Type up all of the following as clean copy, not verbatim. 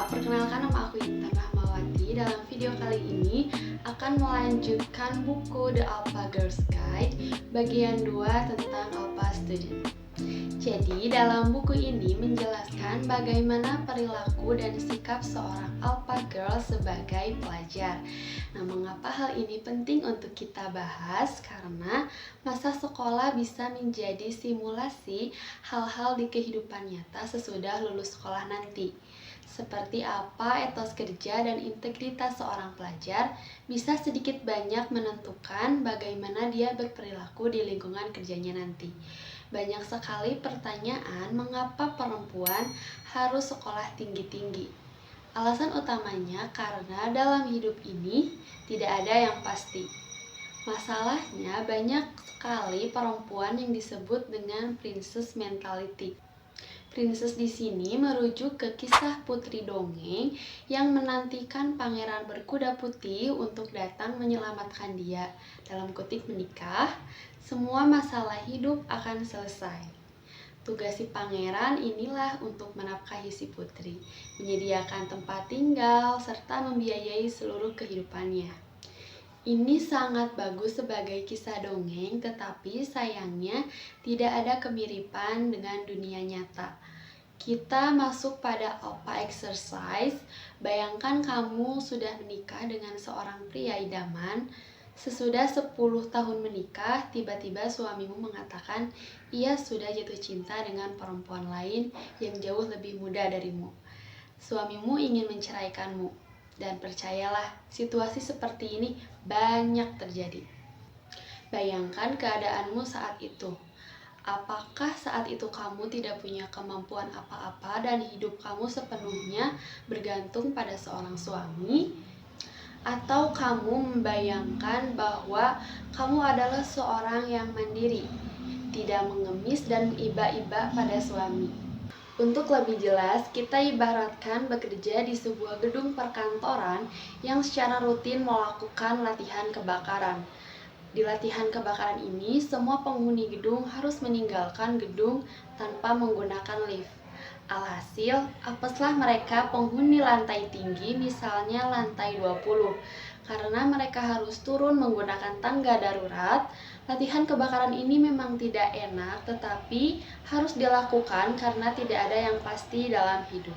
perkenalkan nama aku Intan Rahmawati. Dalam video kali ini akan melanjutkan buku The Alpha Girls Guide bagian 2 tentang Alpha Student. Jadi dalam buku ini menjelaskan bagaimana perilaku dan sikap seorang Alpha Girl sebagai pelajar. Nah, mengapa hal ini penting untuk kita bahas? Karena masa sekolah bisa menjadi simulasi hal-hal di kehidupan nyata sesudah lulus sekolah nanti. Seperti apa etos kerja dan integritas seorang pelajar bisa sedikit banyak menentukan bagaimana dia berperilaku di lingkungan kerjanya nanti. Banyak sekali pertanyaan mengapa perempuan harus sekolah tinggi-tinggi. Alasan utamanya karena dalam hidup ini tidak ada yang pasti. Masalahnya banyak sekali perempuan yang disebut dengan princess mentality. Princess di sini merujuk ke kisah putri dongeng yang menantikan pangeran berkuda putih untuk datang menyelamatkan dia. Dalam kutip menikah, semua masalah hidup akan selesai. Tugas si pangeran inilah untuk menafkahi si putri, menyediakan tempat tinggal, serta membiayai seluruh kehidupannya. Ini sangat bagus sebagai kisah dongeng, tetapi sayangnya tidak ada kemiripan dengan dunia nyata. Kita masuk pada Alpha Exercise. Bayangkan kamu sudah menikah dengan seorang pria idaman. Sesudah 10 tahun menikah, tiba-tiba suamimu mengatakan ia sudah jatuh cinta dengan perempuan lain yang jauh lebih muda darimu. Suamimu ingin menceraikanmu. Dan percayalah, situasi seperti ini banyak terjadi. Bayangkan keadaanmu saat itu. Apakah saat itu kamu tidak punya kemampuan apa-apa dan hidup kamu sepenuhnya bergantung pada seorang suami? Atau kamu membayangkan bahwa kamu adalah seorang yang mandiri, tidak mengemis dan iba-iba pada suami? Untuk lebih jelas, kita ibaratkan bekerja di sebuah gedung perkantoran yang secara rutin melakukan latihan kebakaran. Di latihan kebakaran ini, semua penghuni gedung harus meninggalkan gedung tanpa menggunakan lift. Alhasil, apeslah mereka penghuni lantai tinggi, misalnya lantai 20. Karena mereka harus turun menggunakan tangga darurat, latihan kebakaran ini memang tidak enak, tetapi harus dilakukan karena tidak ada yang pasti dalam hidup.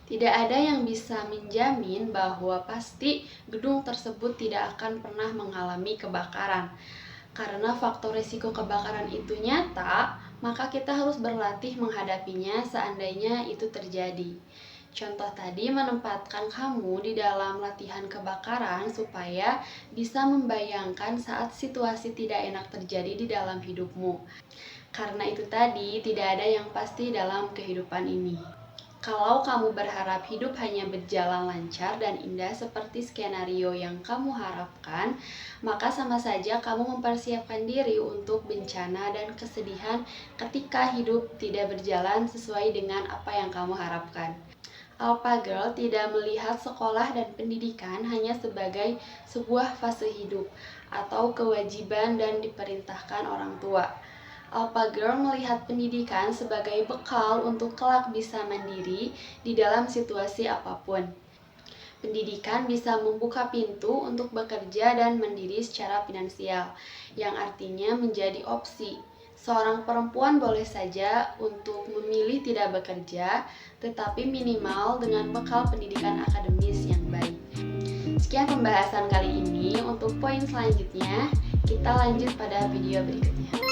Tidak ada yang bisa menjamin bahwa pasti gedung tersebut tidak akan pernah mengalami kebakaran. Karena faktor risiko kebakaran itu nyata, maka kita harus berlatih menghadapinya seandainya itu terjadi. Contoh tadi menempatkan kamu di dalam latihan kebakaran supaya bisa membayangkan saat situasi tidak enak terjadi di dalam hidupmu. Karena itu tadi tidak ada yang pasti dalam kehidupan ini. Kalau kamu berharap hidup hanya berjalan lancar dan indah seperti skenario yang kamu harapkan, maka sama saja kamu mempersiapkan diri untuk bencana dan kesedihan ketika hidup tidak berjalan sesuai dengan apa yang kamu harapkan. Alpha Girl tidak melihat sekolah dan pendidikan hanya sebagai sebuah fase hidup atau kewajiban dan diperintahkan orang tua. Alpha Girl melihat pendidikan sebagai bekal untuk kelak bisa mandiri di dalam situasi apapun. Pendidikan bisa membuka pintu untuk bekerja dan mandiri secara finansial, yang artinya menjadi opsi. Seorang perempuan boleh saja untuk memilih tidak bekerja, tetapi minimal dengan bekal pendidikan akademis yang baik. Sekian pembahasan kali ini. Untuk poin selanjutnya, kita lanjut pada video berikutnya.